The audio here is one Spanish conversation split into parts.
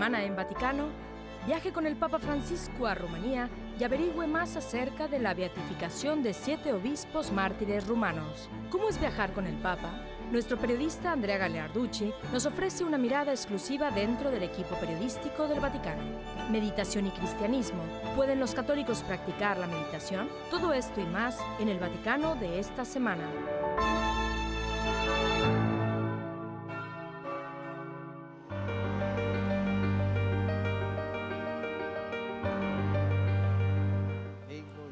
semana en Vaticano, viaje con el Papa Francisco a Rumanía y averigüe más acerca de la beatificación de 7 obispos mártires rumanos. ¿Cómo es viajar con el Papa? Nuestro periodista Andrea Galearducci nos ofrece una mirada exclusiva dentro del equipo periodístico del Vaticano. Meditación y cristianismo. ¿Pueden los católicos practicar la meditación? Todo esto y más en el Vaticano de esta semana.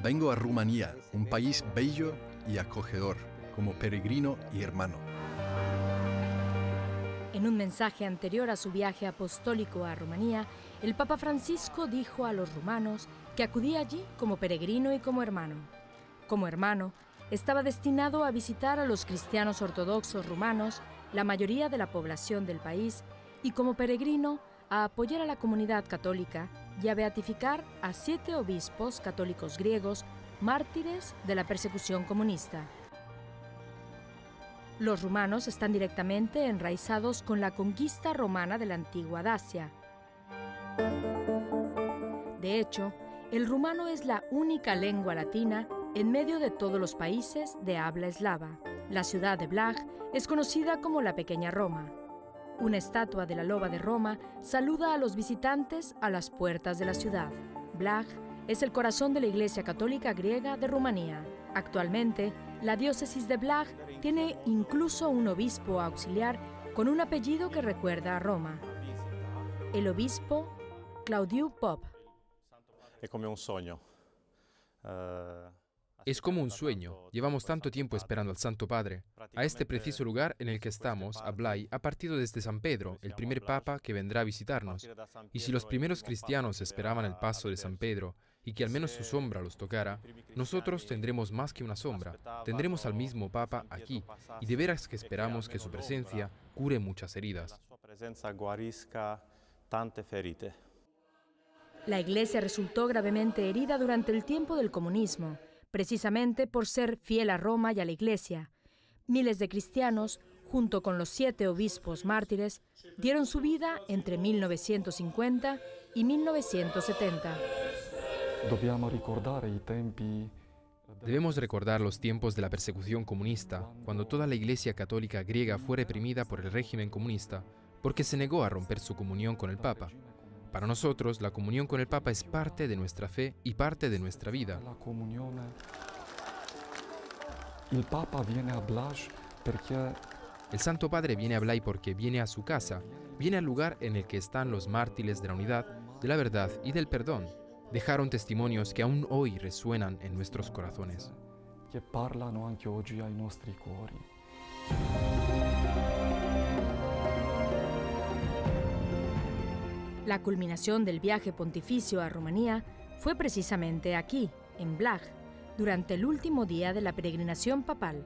Vengo a Rumanía, un país bello y acogedor, como peregrino y hermano. En un mensaje anterior a su viaje apostólico a Rumanía, el Papa Francisco dijo a los rumanos que acudía allí como peregrino y como hermano. Como hermano, estaba destinado a visitar a los cristianos ortodoxos rumanos, la mayoría de la población del país, y como peregrino, a apoyar a la comunidad católica y a beatificar a 7 obispos católicos griegos, mártires de la persecución comunista. Los rumanos están directamente enraizados con la conquista romana de la antigua Dacia. De hecho, el rumano es la única lengua latina en medio de todos los países de habla eslava. La ciudad de Blaj es conocida como la Pequeña Roma. Una estatua de la Loba de Roma saluda a los visitantes a las puertas de la ciudad. Blaj es el corazón de la Iglesia Católica Griega de Rumanía. Actualmente, la diócesis de Blaj tiene incluso un obispo auxiliar con un apellido que recuerda a Roma. El obispo Claudiu Pop. Es como un sueño. Es como un sueño. Llevamos tanto tiempo esperando al Santo Padre. A este preciso lugar en el que estamos, a Blaj, ha partido desde San Pedro, el primer papa que vendrá a visitarnos. Y si los primeros cristianos esperaban el paso de San Pedro y que al menos su sombra los tocara, nosotros tendremos más que una sombra. Tendremos al mismo papa aquí y de veras que esperamos que su presencia cure muchas heridas. La Iglesia resultó gravemente herida durante el tiempo del comunismo, precisamente por ser fiel a Roma y a la Iglesia. Miles de cristianos, junto con los 7 obispos mártires, dieron su vida entre 1950 y 1970. Debemos recordar los tiempos de la persecución comunista, cuando toda la Iglesia católica griega fue reprimida por el régimen comunista, porque se negó a romper su comunión con el Papa. Para nosotros, la comunión con el Papa es parte de nuestra fe y parte de nuestra vida. El Santo Padre viene a Blaj porque viene a su casa, viene al lugar en el que están los mártires de la unidad, de la verdad y del perdón. Dejaron testimonios que aún hoy resuenan en nuestros corazones. La culminación del viaje pontificio a Rumanía fue precisamente aquí, en Blaj, durante el último día de la peregrinación papal.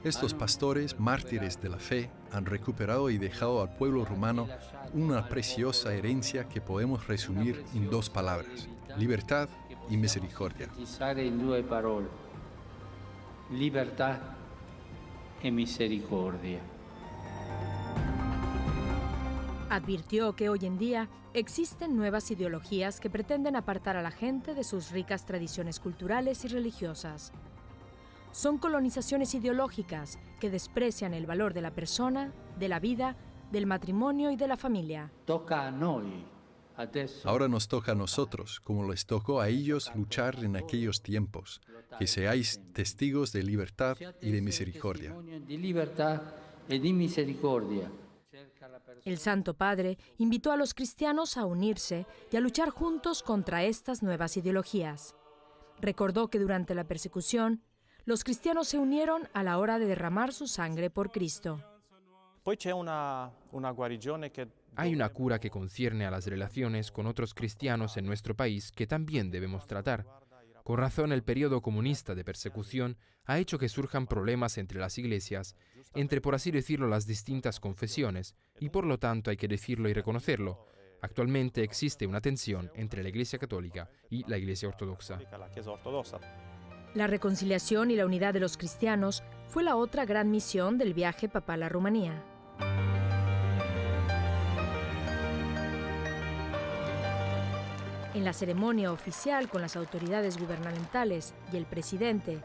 Estos pastores mártires de la fe han recuperado y dejado al pueblo rumano una preciosa herencia que podemos resumir en 2 palabras: libertad y misericordia. Libertad y misericordia. Advirtió que hoy en día existen nuevas ideologías que pretenden apartar a la gente de sus ricas tradiciones culturales y religiosas. Son colonizaciones ideológicas que desprecian el valor de la persona, de la vida, del matrimonio y de la familia. Toca a noi. Ahora nos toca a nosotros, como les tocó a ellos, luchar en aquellos tiempos, que seáis testigos de libertad y de misericordia. El Santo Padre invitó a los cristianos a unirse y a luchar juntos contra estas nuevas ideologías. Recordó que durante la persecución, los cristianos se unieron a la hora de derramar su sangre por Cristo. Hay una cura que concierne a las relaciones con otros cristianos en nuestro país que también debemos tratar. Con razón, el periodo comunista de persecución ha hecho que surjan problemas entre las iglesias, entre, por así decirlo, las distintas confesiones, y por lo tanto hay que decirlo y reconocerlo. Actualmente existe una tensión entre la Iglesia católica y la Iglesia ortodoxa. La reconciliación y la unidad de los cristianos fue la otra gran misión del viaje papal a Rumanía. En la ceremonia oficial con las autoridades gubernamentales y el presidente,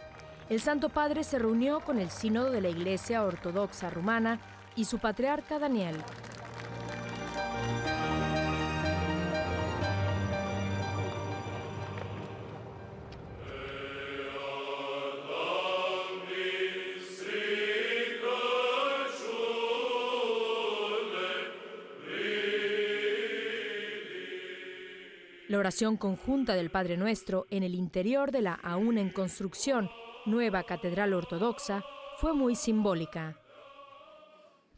el Santo Padre se reunió con el sínodo de la Iglesia Ortodoxa Rumana y su patriarca Daniel. La oración conjunta del Padre Nuestro en el interior de la aún en construcción nueva Catedral Ortodoxa fue muy simbólica.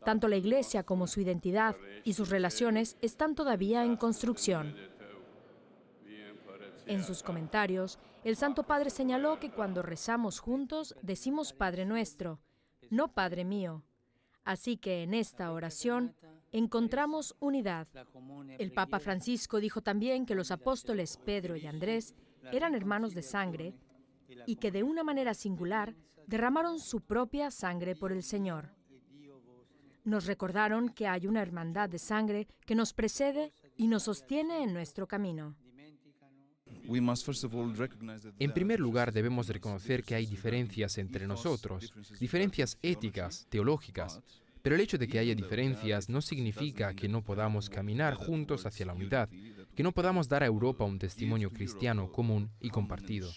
Tanto la Iglesia como su identidad y sus relaciones están todavía en construcción. En sus comentarios, el Santo Padre señaló que cuando rezamos juntos decimos Padre Nuestro, no Padre mío. Así que en esta oración encontramos unidad. El Papa Francisco dijo también que los apóstoles Pedro y Andrés eran hermanos de sangre y que de una manera singular derramaron su propia sangre por el Señor. Nos recordaron que hay una hermandad de sangre que nos precede y nos sostiene en nuestro camino. En primer lugar, debemos reconocer que hay diferencias entre nosotros, diferencias éticas, teológicas. Pero el hecho de que haya diferencias no significa que no podamos caminar juntos hacia la unidad, que no podamos dar a Europa un testimonio cristiano común y compartido.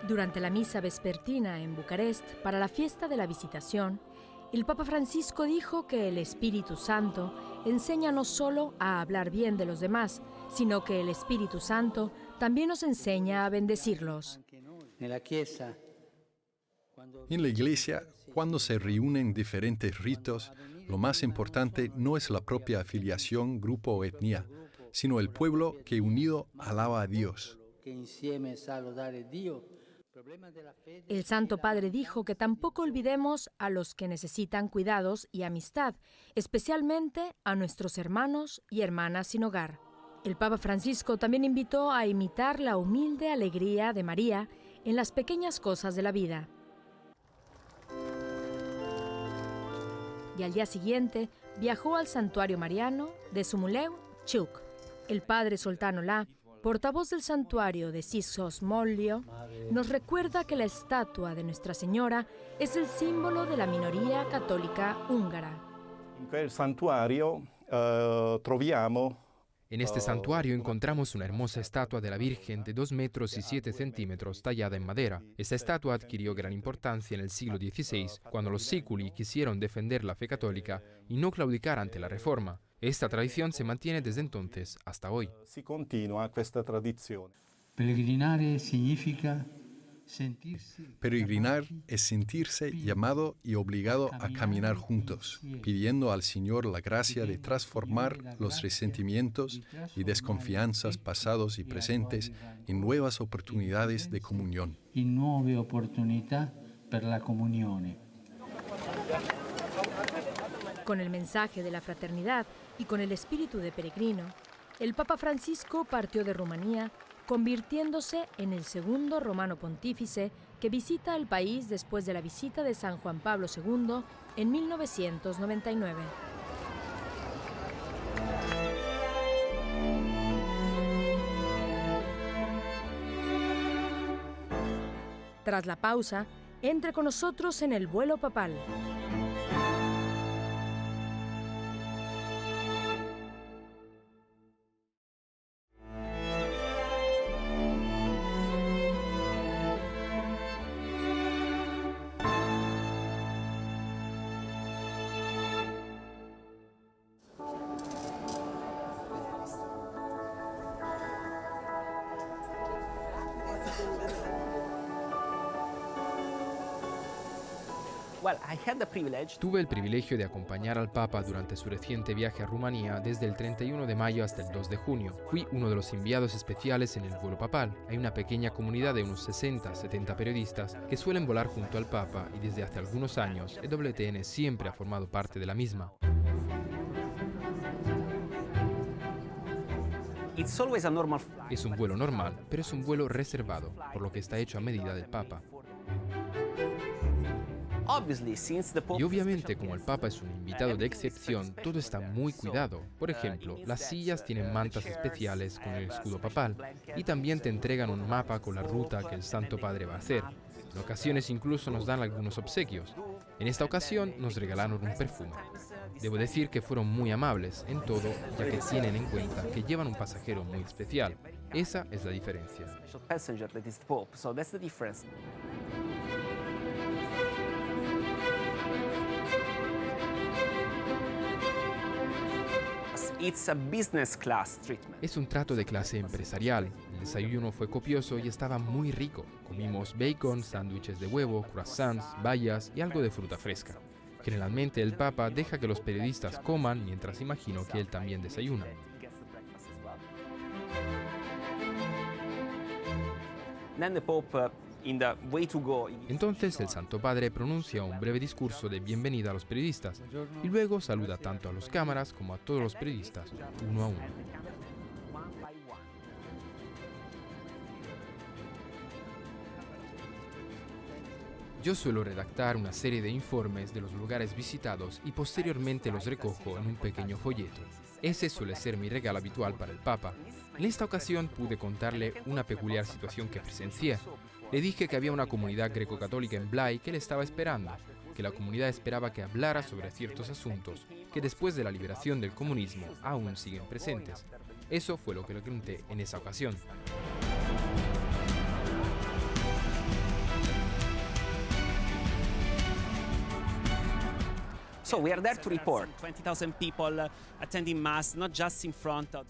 Durante la misa vespertina en Bucarest, para la fiesta de la Visitación, el Papa Francisco dijo que el Espíritu Santo enseña no solo a hablar bien de los demás, sino que el Espíritu Santo también nos enseña a bendecirlos. En la Iglesia, cuando se reúnen diferentes ritos, lo más importante no es la propia afiliación, grupo o etnia, sino el pueblo que unido alaba a Dios. El Santo Padre dijo que tampoco olvidemos a los que necesitan cuidados y amistad, especialmente a nuestros hermanos y hermanas sin hogar. El Papa Francisco también invitó a imitar la humilde alegría de María en las pequeñas cosas de la vida. Y al día siguiente viajó al santuario mariano de Sumuleu, Chuk. El padre Soltano La, portavoz del santuario de Sisosmollio, nos recuerda que la estatua de Nuestra Señora es el símbolo de la minoría católica húngara. En este santuario encontramos una hermosa estatua de la Virgen de 2 metros y 7 centímetros tallada en madera. Esta estatua adquirió gran importancia en el siglo XVI, cuando los sículi quisieron defender la fe católica y no claudicar ante la Reforma. Esta tradición se mantiene desde entonces hasta hoy. Si continúa esta tradición. Peregrinare significa Peregrinar es sentirse llamado y obligado a caminar juntos, pidiendo al Señor la gracia de transformar los resentimientos y desconfianzas pasados y presentes en nuevas oportunidades de comunión. in nuove opportunità per la comunione. Con el mensaje de la fraternidad y con el espíritu de peregrino, el Papa Francisco partió de Rumanía, convirtiéndose en el segundo romano pontífice que visita el país después de la visita de San Juan Pablo II en 1999. Tras la pausa, entre con nosotros en el vuelo papal. Tuve el privilegio de acompañar al Papa durante su reciente viaje a Rumanía desde el 31 de mayo hasta el 2 de junio. Fui uno de los enviados especiales en el vuelo papal. Hay una pequeña comunidad de unos 60-70 periodistas que suelen volar junto al Papa y desde hace algunos años EWTN siempre ha formado parte de la misma. Es un vuelo normal, pero es un vuelo reservado, por lo que está hecho a medida del Papa. Y obviamente, como el Papa es un invitado de excepción, todo está muy cuidado. Por ejemplo, las sillas tienen mantas especiales con el escudo papal y también te entregan un mapa con la ruta que el Santo Padre va a hacer. En ocasiones incluso nos dan algunos obsequios. En esta ocasión nos regalaron un perfume. Debo decir que fueron muy amables en todo, ya que tienen en cuenta que llevan un pasajero muy especial. Esa es la diferencia. Es un trato de clase empresarial. El desayuno fue copioso y estaba muy rico. Comimos bacon, sándwiches de huevo, croissants, bayas y algo de fruta fresca. Generalmente el Papa deja que los periodistas coman mientras imagino que él también desayuna. Entonces el Santo Padre pronuncia un breve discurso de bienvenida a los periodistas y luego saluda tanto a los cámaras como a todos los periodistas, uno a uno. Yo suelo redactar una serie de informes de los lugares visitados y posteriormente los recojo en un pequeño folleto. Ese suele ser mi regalo habitual para el Papa. En esta ocasión pude contarle una peculiar situación que presencié. Le dije que había una comunidad greco-católica en Blaj que le estaba esperando, que la comunidad esperaba que hablara sobre ciertos asuntos que después de la liberación del comunismo aún siguen presentes. Eso fue lo que le conté en esa ocasión.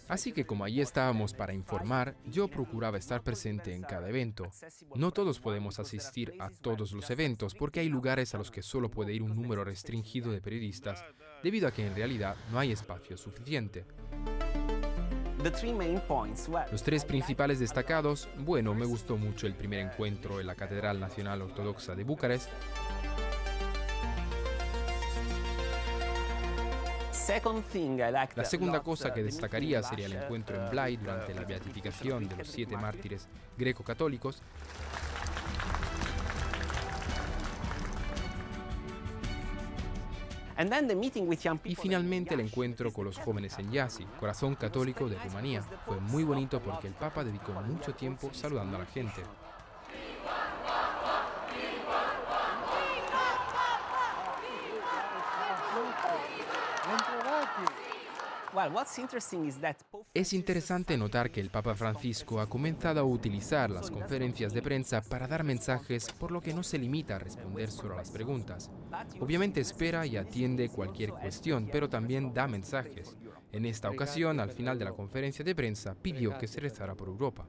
Así que como allí estábamos para informar, yo procuraba estar presente en cada evento. No todos podemos asistir a todos los eventos porque hay lugares a los que solo puede ir un número restringido de periodistas, debido a que en realidad no hay espacio suficiente. Los tres principales destacados, bueno, me gustó mucho el primer encuentro en la Catedral Nacional Ortodoxa de Bucarest. La segunda cosa que destacaría sería el encuentro en Blaj durante la beatificación de los 7 mártires greco-católicos. Y finalmente el encuentro con los jóvenes en Iasi, corazón católico de Rumanía. Fue muy bonito porque el Papa dedicó mucho tiempo saludando a la gente. Es interesante notar que el Papa Francisco ha comenzado a utilizar las conferencias de prensa para dar mensajes, por lo que no se limita a responder solo a las preguntas. Obviamente espera y atiende cualquier cuestión, pero también da mensajes. En esta ocasión, al final de la conferencia de prensa, pidió que se rezara por Europa.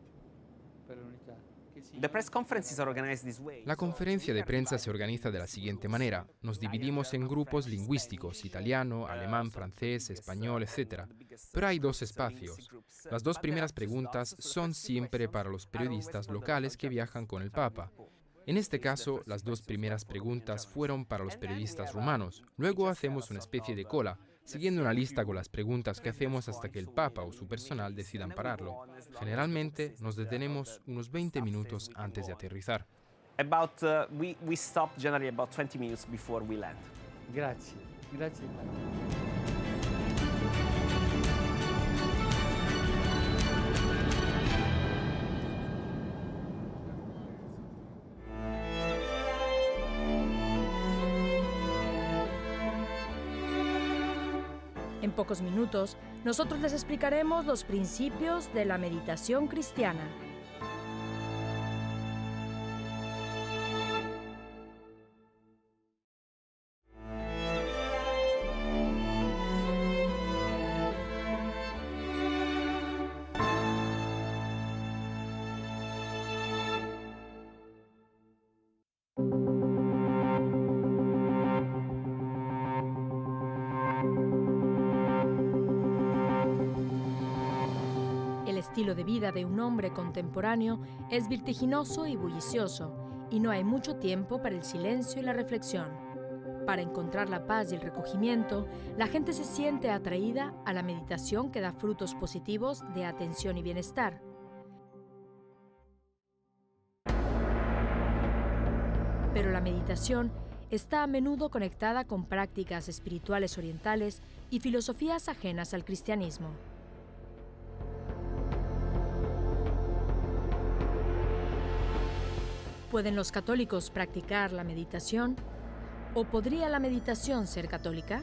La conferencia de prensa se organiza de la siguiente manera. Nos dividimos en grupos lingüísticos, italiano, alemán, francés, español, etc. Pero hay 2 espacios. Las 2 primeras preguntas son siempre para los periodistas locales que viajan con el Papa. En este caso, las 2 primeras preguntas fueron para los periodistas rumanos. Luego hacemos una especie de cola, siguiendo una lista con las preguntas que hacemos hasta que el Papa o su personal decidan pararlo. Generalmente nos detenemos unos 20 minutos antes de aterrizar. We stop generally about 20 minutes before we land. Grazie, grazie. En pocos minutos, nosotros les explicaremos los principios de la meditación cristiana. El estilo de vida de un hombre contemporáneo es vertiginoso y bullicioso, y no hay mucho tiempo para el silencio y la reflexión. Para encontrar la paz y el recogimiento, la gente se siente atraída a la meditación que da frutos positivos de atención y bienestar. Pero la meditación está a menudo conectada con prácticas espirituales orientales y filosofías ajenas al cristianismo. ¿Pueden los católicos practicar la meditación? ¿O podría la meditación ser católica?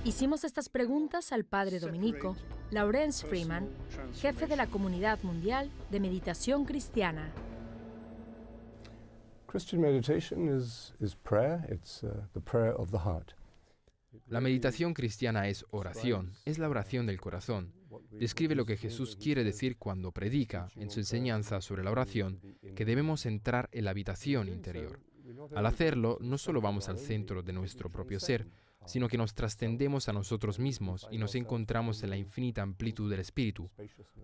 Hicimos estas preguntas al padre dominico Laurence Freeman, jefe de la Comunidad Mundial de Meditación Cristiana. Christian meditation is prayer. It's the prayer of the heart. La meditación cristiana es oración, es la oración del corazón. Describe lo que Jesús quiere decir cuando predica en su enseñanza sobre la oración, que debemos entrar en la habitación interior. Al hacerlo, no solo vamos al centro de nuestro propio ser, sino que nos trascendemos a nosotros mismos y nos encontramos en la infinita amplitud del Espíritu.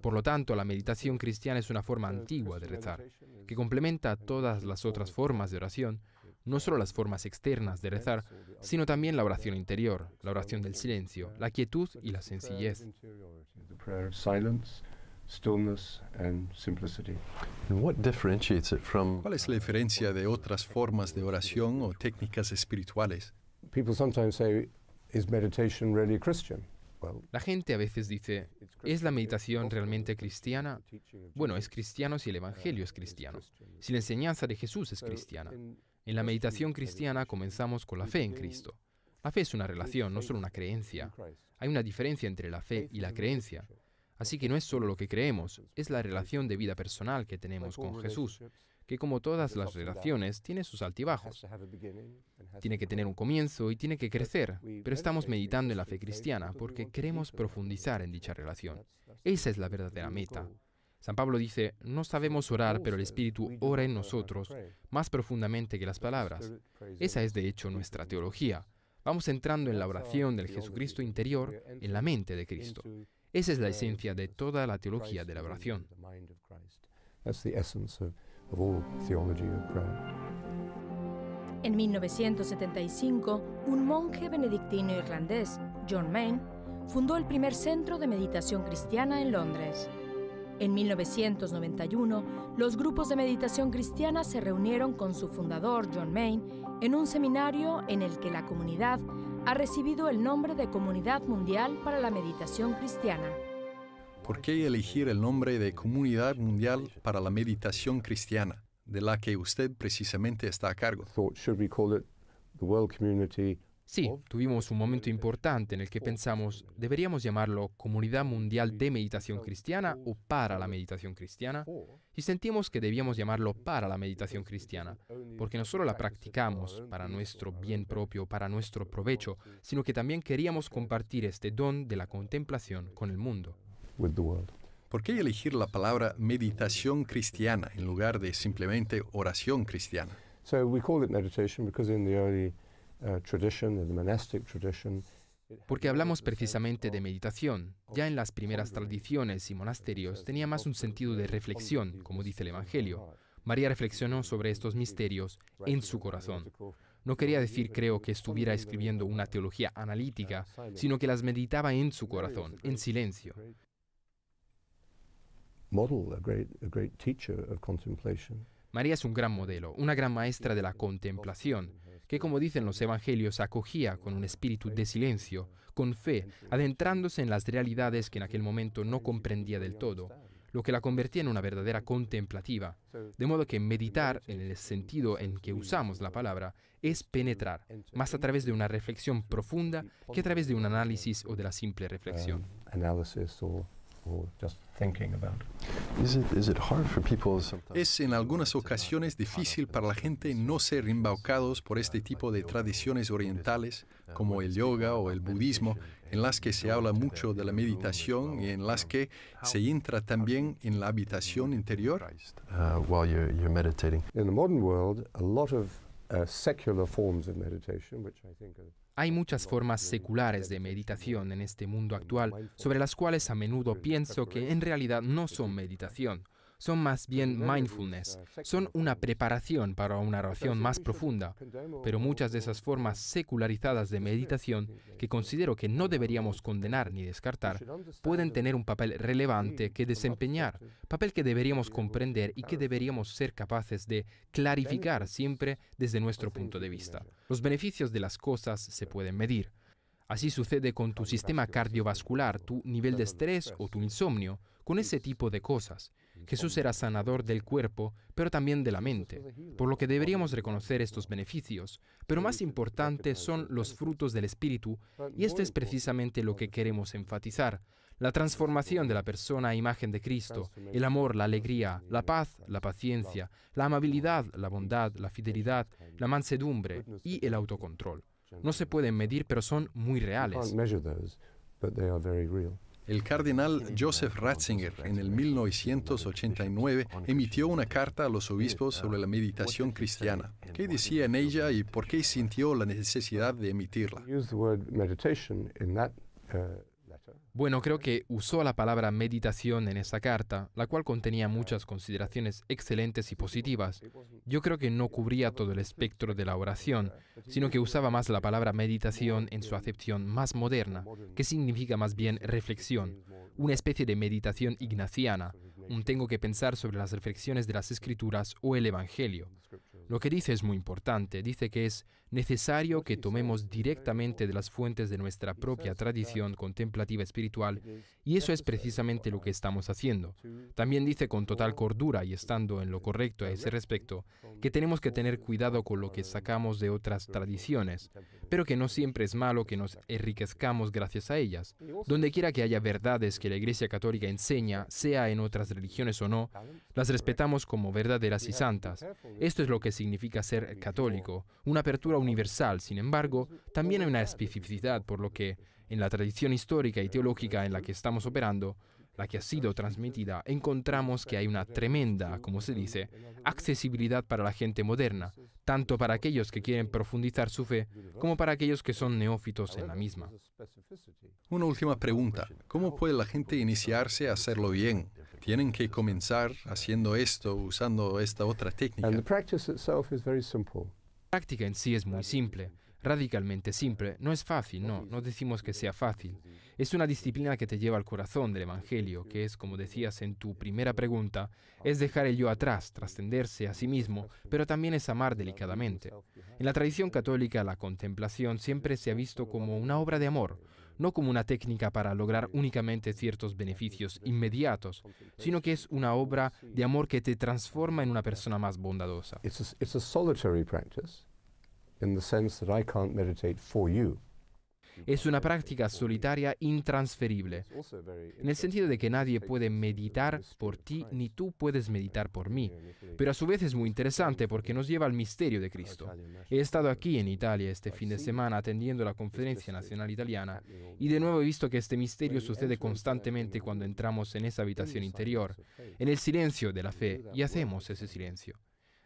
Por lo tanto, la meditación cristiana es una forma antigua de rezar, que complementa a todas las otras formas de oración, no solo las formas externas de rezar, sino también la oración interior, la oración del silencio, la quietud y la sencillez. ¿Cuál es la diferencia de otras formas de oración o técnicas espirituales? La gente a veces dice, ¿es la meditación realmente cristiana? Bueno, es cristiano si el Evangelio es cristiano, si la enseñanza de Jesús es cristiana. En la meditación cristiana comenzamos con la fe en Cristo. La fe es una relación, no solo una creencia. Hay una diferencia entre la fe y la creencia. Así que no es solo lo que creemos, es la relación de vida personal que tenemos con Jesús, que como todas las relaciones tiene sus altibajos. Tiene que tener un comienzo y tiene que crecer, pero estamos meditando en la fe cristiana porque queremos profundizar en dicha relación. Esa es la verdadera meta. San Pablo dice, no sabemos orar, pero el Espíritu ora en nosotros más profundamente que las palabras. Esa es de hecho nuestra teología. Vamos entrando en la oración del Jesucristo interior en la mente de Cristo. Esa es la esencia de toda la teología de la oración. En 1975, un monje benedictino irlandés, John Main, fundó el primer centro de meditación cristiana en Londres. En 1991, los grupos de meditación cristiana se reunieron con su fundador, John Main, en un seminario en el que la comunidad ha recibido el nombre de Comunidad Mundial para la Meditación Cristiana. ¿Por qué elegir el nombre de Comunidad Mundial para la Meditación Cristiana, de la que usted precisamente está a cargo? Sí, tuvimos un momento importante en el que pensamos, ¿deberíamos llamarlo Comunidad Mundial de Meditación Cristiana o para la Meditación Cristiana? Y sentimos que debíamos llamarlo para la Meditación Cristiana, porque no solo la practicamos para nuestro bien propio, para nuestro provecho, sino que también queríamos compartir este don de la contemplación con el mundo. ¿Por qué elegir la palabra meditación cristiana en lugar de simplemente oración cristiana? Porque hablamos precisamente de meditación. Ya en las primeras tradiciones y monasterios tenía más un sentido de reflexión, como dice el Evangelio. María reflexionó sobre estos misterios en su corazón. No quería decir, creo, que estuviera escribiendo una teología analítica, sino que las meditaba en su corazón, en silencio. María es un gran modelo, una gran maestra de la contemplación, que como dicen los evangelios acogía con un espíritu de silencio, con fe, adentrándose en las realidades que en aquel momento no comprendía del todo, lo que la convertía en una verdadera contemplativa. De modo que meditar, en el sentido en que usamos la palabra, es penetrar, más a través de una reflexión profunda que a través de un análisis o de la simple reflexión. Es en algunas ocasiones difícil para la gente no ser embaucados por este tipo de tradiciones orientales, como el yoga o el budismo, en las que se habla mucho de la meditación y en las que se entra también en la habitación interior. Hay muchas formas seculares de meditación en este mundo actual, sobre las cuales a menudo pienso que en realidad no son meditación, son más bien mindfulness, son una preparación para una oración más profunda, pero muchas de esas formas secularizadas de meditación, que considero que no deberíamos condenar ni descartar, pueden tener un papel relevante que desempeñar, papel que deberíamos comprender y que deberíamos ser capaces de clarificar siempre desde nuestro punto de vista. Los beneficios de las cosas se pueden medir. Así sucede con tu sistema cardiovascular, tu nivel de estrés o tu insomnio, con ese tipo de cosas. Jesús era sanador del cuerpo, pero también de la mente, por lo que deberíamos reconocer estos beneficios. Pero más importantes son los frutos del Espíritu, y esto es precisamente lo que queremos enfatizar. La transformación de la persona a imagen de Cristo, el amor, la alegría, la paz, la paciencia, la amabilidad, la bondad, la fidelidad, la mansedumbre y el autocontrol. No se pueden medir, pero son muy reales. El cardenal Joseph Ratzinger en el 1989 emitió una carta a los obispos sobre la meditación cristiana. ¿Qué decía en ella y por qué sintió la necesidad de emitirla? Bueno, creo que usó la palabra meditación en esa carta, la cual contenía muchas consideraciones excelentes y positivas. Yo creo que no cubría todo el espectro de la oración, sino que usaba más la palabra meditación en su acepción más moderna, que significa más bien reflexión, una especie de meditación ignaciana, un tengo que pensar sobre las reflexiones de las Escrituras o el Evangelio. Lo que dice es muy importante, dice que es necesario que tomemos directamente de las fuentes de nuestra propia tradición contemplativa espiritual, y eso es precisamente lo que estamos haciendo. También dice con total cordura, y estando en lo correcto a ese respecto, que tenemos que tener cuidado con lo que sacamos de otras tradiciones, pero que no siempre es malo que nos enriquezcamos gracias a ellas. Donde quiera que haya verdades que la Iglesia Católica enseña, sea en otras religiones o no, las respetamos como verdaderas y santas. Esto es lo que significa ser católico, una apertura universal. Sin embargo, también hay una especificidad, por lo que en la tradición histórica y teológica en la que estamos operando, la que ha sido transmitida, encontramos que hay una tremenda, como se dice, accesibilidad para la gente moderna, tanto para aquellos que quieren profundizar su fe, como para aquellos que son neófitos en la misma. Una última pregunta. ¿Cómo puede la gente iniciarse a hacerlo bien? ¿Tienen que comenzar haciendo esto, usando esta otra técnica? And the practice itself is very simple. La práctica en sí es muy simple, radicalmente simple. No es fácil, no decimos que sea fácil. Es una disciplina que te lleva al corazón del Evangelio, que es, como decías en tu primera pregunta, es dejar el yo atrás, trascenderse a sí mismo, pero también es amar delicadamente. En la tradición católica, la contemplación siempre se ha visto como una obra de amor, no como una técnica para lograr únicamente ciertos beneficios inmediatos, sino que es una obra de amor que te transforma en una persona más bondadosa. It's a solitary practice in the sense that I can't meditate for you. Es una práctica solitaria intransferible, en el sentido de que nadie puede meditar por ti ni tú puedes meditar por mí. Pero a su vez es muy interesante porque nos lleva al misterio de Cristo. He estado aquí en Italia este fin de semana atendiendo la Conferencia Nacional Italiana y de nuevo he visto que este misterio sucede constantemente cuando entramos en esa habitación interior, en el silencio de la fe, y hacemos ese silencio.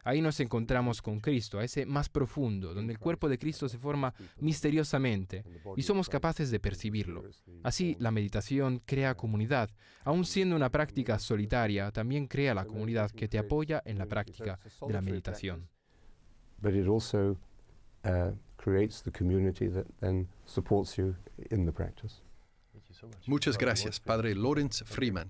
Ahí nos encontramos con Cristo, a ese más profundo, donde el cuerpo de Cristo se forma misteriosamente y somos capaces de percibirlo. Así, la meditación crea comunidad. Aun siendo una práctica solitaria, también crea la comunidad que te apoya en la práctica de la meditación. But it also creates the community that then supports you in the practice. Muchas gracias, Padre Lorenz Freeman.